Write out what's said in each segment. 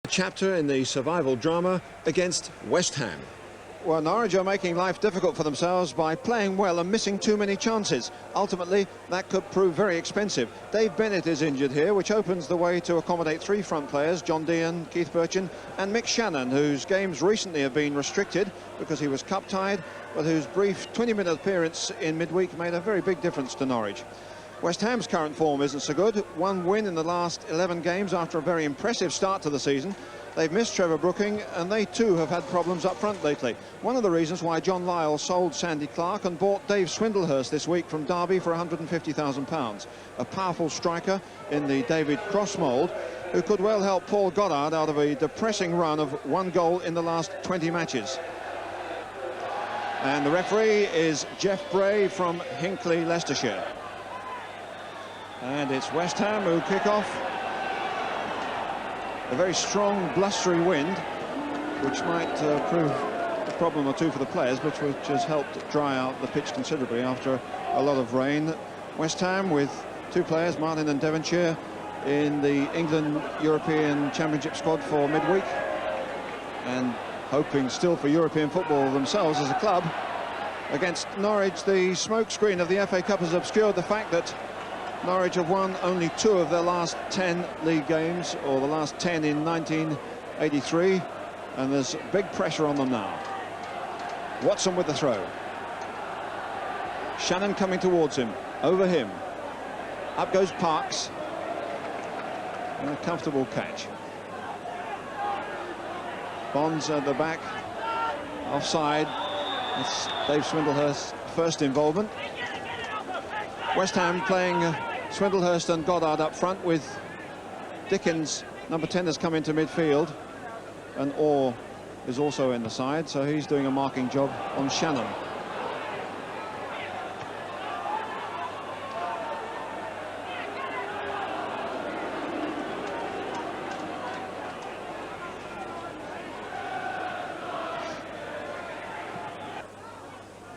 Chapter in the survival drama against West Ham. Well, Norwich are making life difficult for themselves by playing well and missing too many chances. Ultimately, that could prove very expensive. Dave Bennett is injured here, which opens the way to accommodate three front players, John Dean, Keith Birchin and Mick Shannon, whose games recently have been restricted because he was cup-tied, but whose brief 20-minute appearance in midweek made a very big difference to Norwich. West Ham's current form isn't so good. One win in the last 11 games after a very impressive start to the season. They've missed Trevor Brooking, and they too have had problems up front lately. One of the reasons why John Lyall sold Sandy Clark and bought Dave Swindlehurst this week from Derby for £150,000. A powerful striker in the David Cross mould, who could well help Paul Goddard out of a depressing run of one goal in the last 20 matches. And the referee is Jeff Bray from Hinckley, Leicestershire. And it's West Ham who kick off. A very strong, blustery wind, which might prove a problem or two for the players, which has helped dry out the pitch considerably after a lot of rain. West Ham with two players, Martin and Devonshire, in the England European Championship squad for midweek, and hoping still for European football themselves as a club. Against Norwich, the smokescreen of the FA Cup has obscured the fact that Norwich have won only 2 of their last 10 league games, or the last 10 in 1983, and there's big pressure on them now. Watson with the throw. Shannon coming towards him, over him. Up goes Parks. And a comfortable catch. Bonds at the back, offside. It's Dave Swindlehurst's first involvement. West Ham playing Swindlehurst and Goddard up front, with Dickens, number 10, has come into midfield, and Orr is also in the side, so he's doing a marking job on Shannon.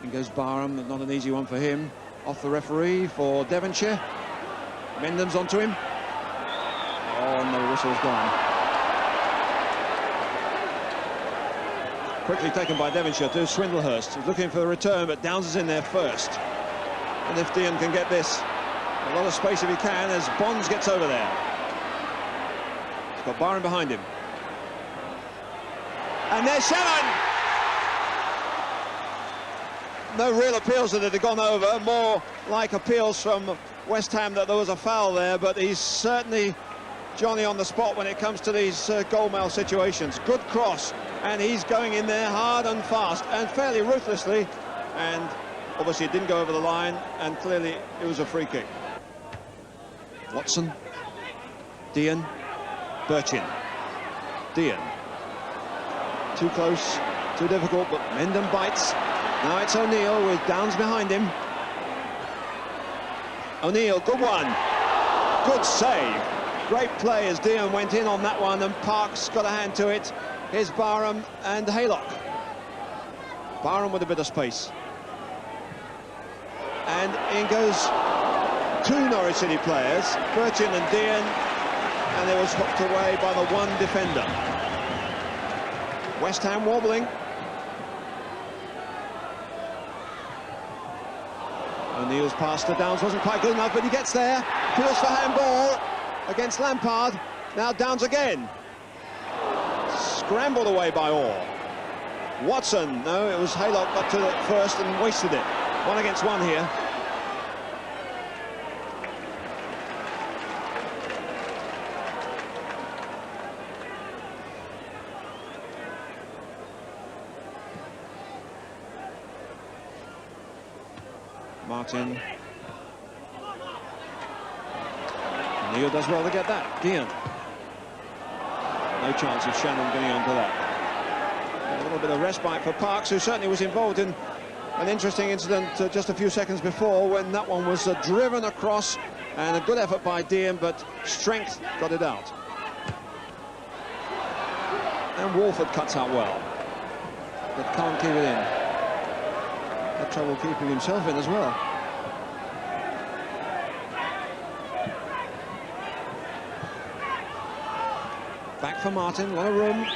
In goes Barham, not an easy one for him. Off the referee for Devonshire. Mendham's onto him. Oh, and the whistle's gone. Quickly taken by Devonshire to Swindlehurst. He's looking for the return, but Downs is in there first. And if Dean can get this, a lot of space if he can, as Bonds gets over there. He's got Byron behind him. And there's Shannon! No real appeals that had gone over, more like appeals from West Ham that there was a foul there, but he's certainly Johnny on the spot when it comes to these goalmouth situations. Good cross, and he's going in there hard and fast and fairly ruthlessly, and obviously it didn't go over the line, and clearly it was a free kick. Watson, Dean, Birchin, Dean. Too close, too difficult, but Mendham bites. Now it's O'Neill with Downs behind him. O'Neill, good one. Good save. Great play as Dean went in on that one, and Parks got a hand to it. Here's Barham and Haylock. Barham with a bit of space. And in goes 2 Norwich City players, Birchin and Dean, and it was hooked away by the one defender. West Ham wobbling. O'Neill's pass to Downs wasn't quite good enough, but he gets there. Appeals for handball against Lampard. Now Downs again. Scrambled away by Orr. Watson, no, it was Haylock got to it first and wasted it. 1 against 1 here. Martin. Neil does well to get that. Dean. No chance of Shannon getting onto that. A little bit of respite for Parks, who certainly was involved in an interesting incident just a few seconds before, when that one was driven across, and a good effort by Dean, but strength got it out. And Walford cuts out well, but can't keep it in. Had trouble keeping himself in as well. Back for Martin, a lot of room.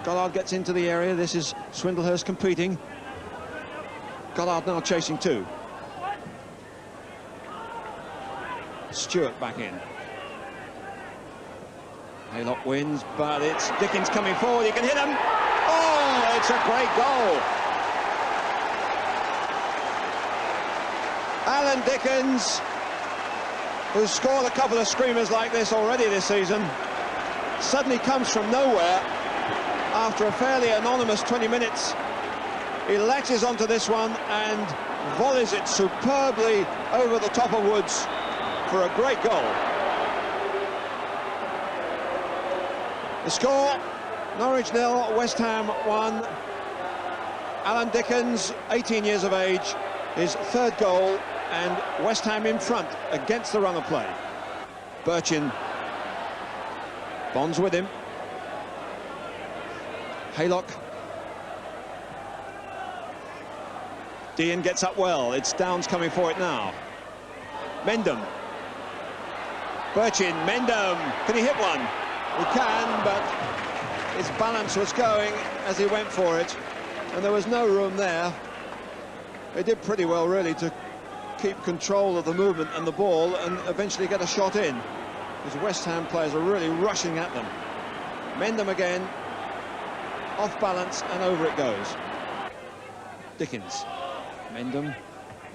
Goddard gets into the area. This is Swindlehurst competing. Goddard now chasing two. Stewart back in. Haylock wins, but it's Dickens coming forward. He can hit him. Oh, it's a great goal. Alan Dickens, who's scored a couple of screamers like this already this season, suddenly comes from nowhere after a fairly anonymous 20 minutes. He latches onto this one and volleys it superbly over the top of Woods for a great goal. The score, Norwich 0, West Ham 1. Alan Dickens, 18 years of age, his third goal, and West Ham in front against the run of play. Birchin bonds with him. Haylock. Dean gets up well. It's Downs coming for it now. Mendham. Birchin, Mendham. Can he hit one? He can, but his balance was going as he went for it, and there was no room there. He did pretty well, really, to keep control of the movement and the ball and eventually get a shot in, because West Ham players are really rushing at them. Mendham again, off balance, and over it goes. Dickens. Mendham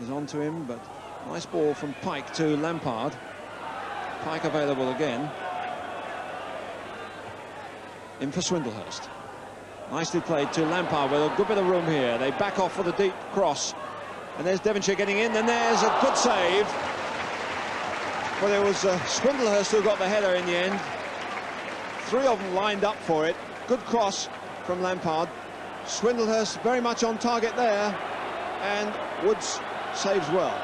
is onto him, but nice ball from Pike to Lampard. Pike available again. In for Swindlehurst. Nicely played to Lampard with a good bit of room here. They back off for the deep cross. And there's Devonshire getting in, and there's a good save. Well, it was Swindlehurst who got the header in the end. Three of them lined up for it. Good cross from Lampard. Swindlehurst very much on target there, and Woods saves well.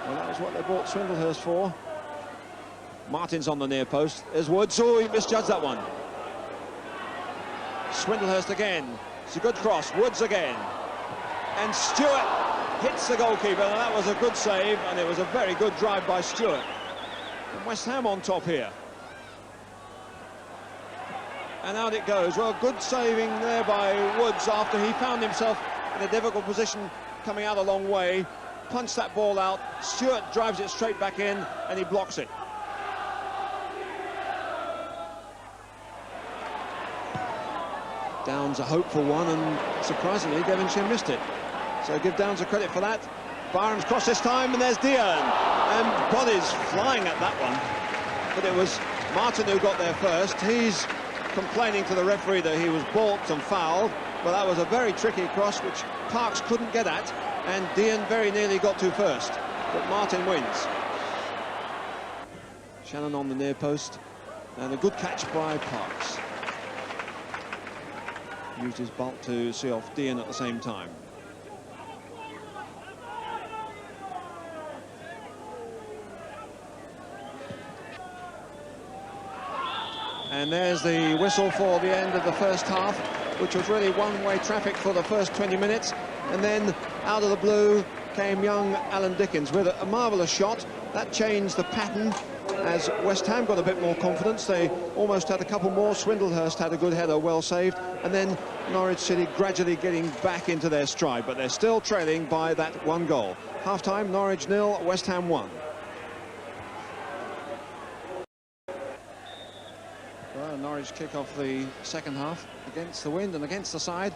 Well, that was what they bought Swindlehurst for. Martin's on the near post. There's Woods. Oh, he misjudged that one. Swindlehurst again. It's a good cross. Woods again. And Stewart hits the goalkeeper, and that was a good save, and it was a very good drive by Stewart. And West Ham on top here. And out it goes. Well, good saving there by Woods after he found himself in a difficult position coming out a long way. Punched that ball out. Stewart drives it straight back in, and he blocks it. Downs a hopeful one, and surprisingly Devonshire missed it. So give Downs a credit for that. Barham's cross this time, and there's Dean, and bodies flying at that one. But it was Martin who got there first. He's complaining to the referee that he was balked and fouled, but that was a very tricky cross which Parks couldn't get at, and Dean very nearly got to first, but Martin wins. Shannon on the near post, and a good catch by Parks. Used his bulk to see off Dean at the same time. And there's the whistle for the end of the first half, which was really one-way traffic for the first 20 minutes. And then out of the blue came young Alan Dickens with a marvellous shot. That changed the pattern as West Ham got a bit more confidence. They almost had a couple more. Swindlehurst had a good header, well saved. And then Norwich City gradually getting back into their stride, but they're still trailing by that one goal. Half-time, Norwich 0, West Ham 1. Well, Norwich kick off the second half against the wind and against the side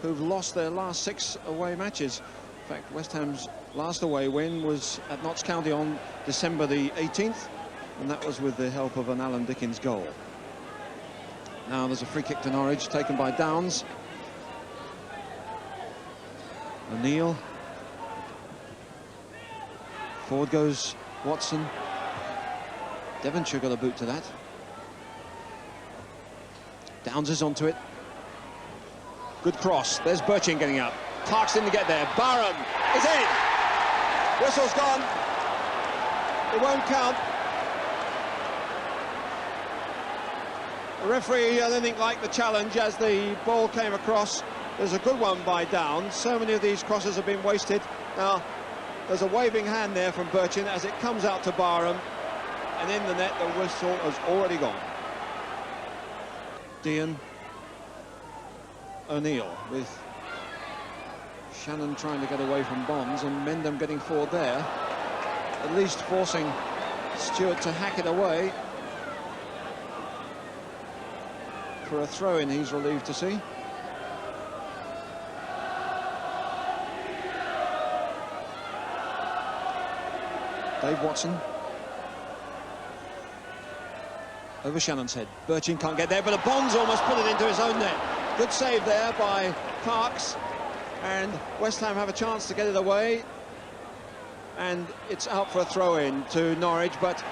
who've lost their last 6 away matches. In fact, West Ham's last away win was at Notts County on December the 18th, and that was with the help of an Alan Dickens goal. Now there's a free kick to Norwich taken by Downs. O'Neill. Forward goes Watson. Devonshire got a boot to that. Downs is onto it. Good cross. There's Birchin getting up. Parks didn't get there. Barham is in. Whistle's gone. It won't count. The referee, I don't think, liked the challenge as the ball came across. There's a good one by Downs. So many of these crosses have been wasted. Now, there's a waving hand there from Birchin as it comes out to Barham. and in the net the whistle has already gone. Dean, O'Neill with Shannon trying to get away from Bonds and Mendham getting forward there, at least forcing Stewart to hack it away. For a throw-in, he's relieved to see. Dave Watson. Over Shannon's head. Birchin can't get there, but a Bonds almost put it into his own net. Good save there by Parks. And West Ham have a chance to get it away. And it's out for a throw-in to Norwich, but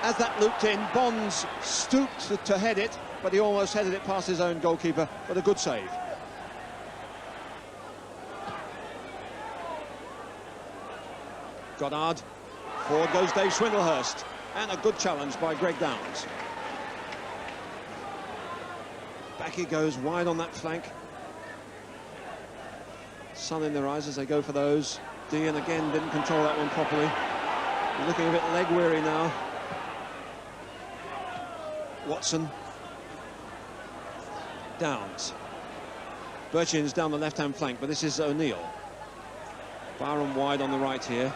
as that looped in, Bonds stooped to head it, but he almost headed it past his own goalkeeper, but a good save. Goddard. Forward goes Dave Swindlehurst, and a good challenge by Greg Downs. Back he goes, wide on that flank. Sun in their eyes as they go for those. Dean again didn't control that one properly. He's looking a bit leg weary now. Watson. Downs. Birchin's down the left-hand flank, but this is O'Neill. Byron wide on the right here.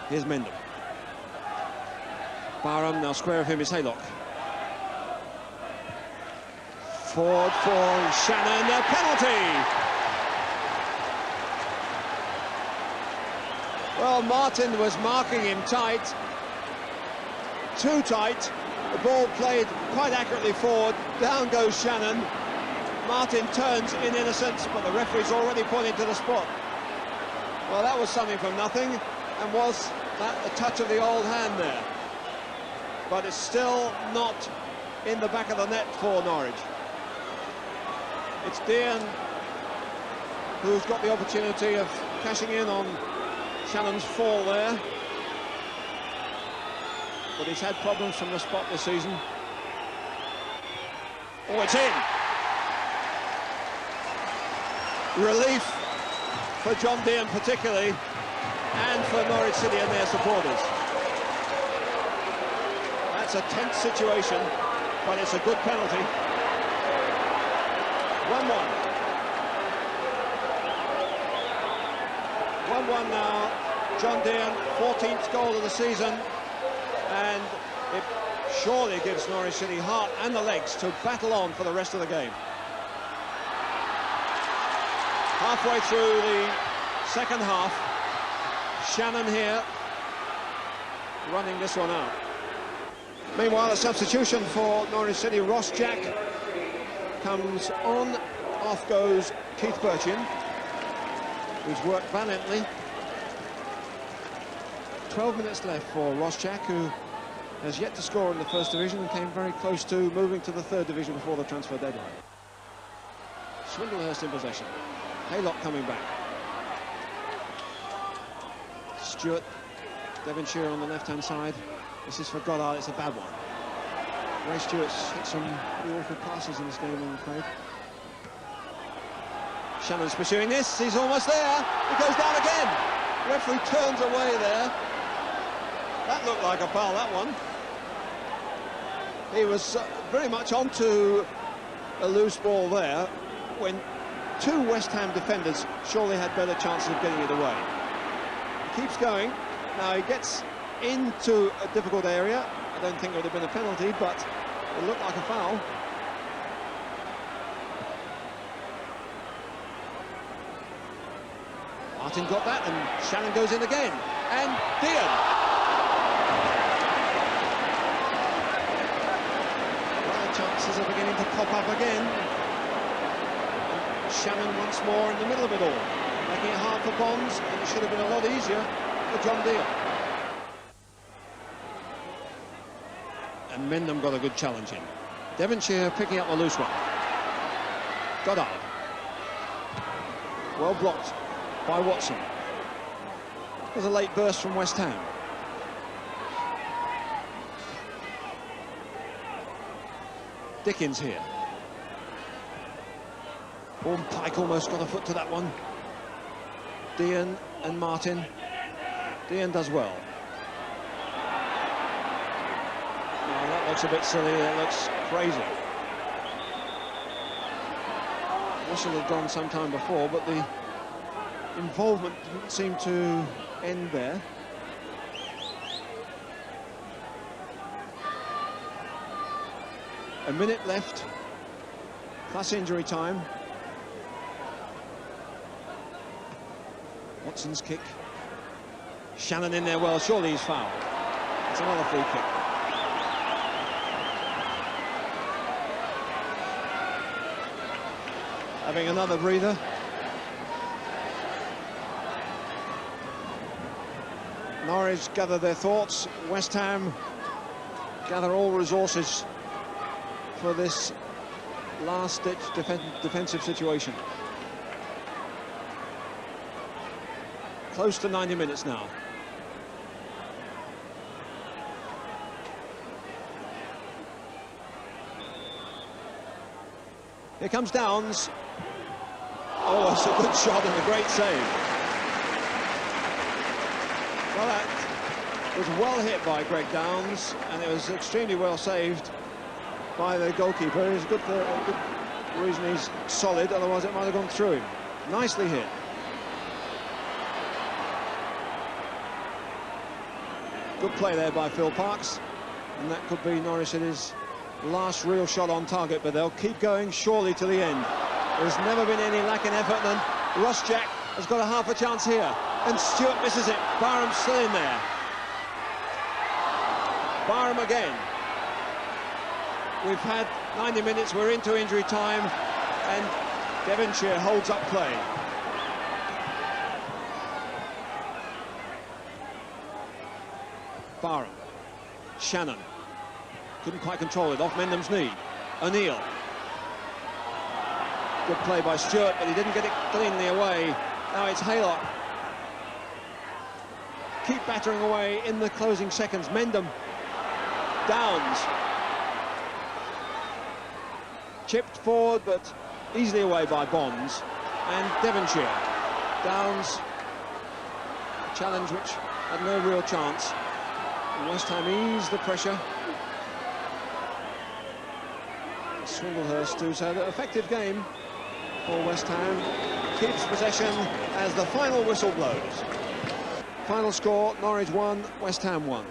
Here's Mendham. Barham, now square of him is Haylock. Forward for Shannon, a penalty! Well, Martin was marking him tight. Too tight. The ball played quite accurately forward. Down goes Shannon. Martin turns in innocence, but the referee's already pointing to the spot. Well, that was something from nothing. And was that a touch of the old hand there? But it's still not in the back of the net for Norwich. It's Dean who's got the opportunity of cashing in on Shannon's fall there. But he's had problems from the spot this season. Oh, it's in! Relief for John Dean particularly, and for Norwich City and their supporters. That's a tense situation, but it's a good penalty. 1-1. 1-1 now. John Dean, 14th goal of the season, and it surely gives Norwich City heart and the legs to battle on for the rest of the game. Halfway through the second half, Shannon here running this one out. Meanwhile, a substitution for Norwich City. Ross Jack comes on. Off goes Keith Birchin, who's worked valiantly. 12 minutes left for Ross Jack, who has yet to score in the first division and came very close to moving to the third division before the transfer deadline. Swindlehurst in possession. Haylock coming back. Stewart, Devonshire on the left-hand side. This is for Goddard, it's a bad one. Ray Stewart's hit some pretty awful passes in this game, I'm afraid. Shannon's pursuing this, he's almost there. He goes down again. Referee turns away there. That looked like a foul, that one. He was very much onto a loose ball there when two West Ham defenders surely had better chances of getting it away. Keeps going. Now he gets into a difficult area. I don't think it would have been a penalty, but it looked like a foul. Martin got that, and Shannon goes in again. And Dean. Well, the chances are beginning to pop up again. And Shannon once more in the middle of it all, making it hard for Bonds, and it should have been a lot easier for John Dean. And Mendham got a good challenge in. Devonshire picking up the loose one. Goddard. Well blocked by Watson. There's a late burst from West Ham. Dickens here. Pike almost got a foot to that one. Dean and Martin. Dean does well. Oh, that looks a bit silly, that looks crazy. Whistle had gone some time before, but the involvement didn't seem to end there. A minute left, plus injury time. Watson's kick. Shannon in there well, surely he's fouled. It's another free kick. Having another breather. Norwich gather their thoughts. West Ham gather all resources for this last-ditch defensive situation. Close to 90 minutes now. Here comes Downs. Oh, it's a good shot and a great save. Well, that was well hit by Greg Downs, and it was extremely well saved by the goalkeeper. It's good for a good reason he's solid, otherwise it might have gone through him. Nicely hit. Good play there by Phil Parks, and that could be Norwich City's last real shot on target, but they'll keep going surely to the end. There's never been any lack in effort, and Ross Jack has got a half a chance here, and Stewart misses it. Barham's still in there. Barham again. We've had 90 minutes, we're into injury time, and Devonshire holds up play. Barham. Shannon. Couldn't quite control it, off Mendham's knee. O'Neill. Good play by Stewart, but he didn't get it cleanly away. Now it's Haylock. Keep battering away in the closing seconds. Mendham. Downs. Chipped forward, but easily away by Bonds. And Devonshire. Downs. A challenge which had no real chance. And West Ham eased the pressure. Swinglehurst, who's had an effective game for West Ham, keeps possession as the final whistle blows. Final score, Norwich 1, West Ham 1.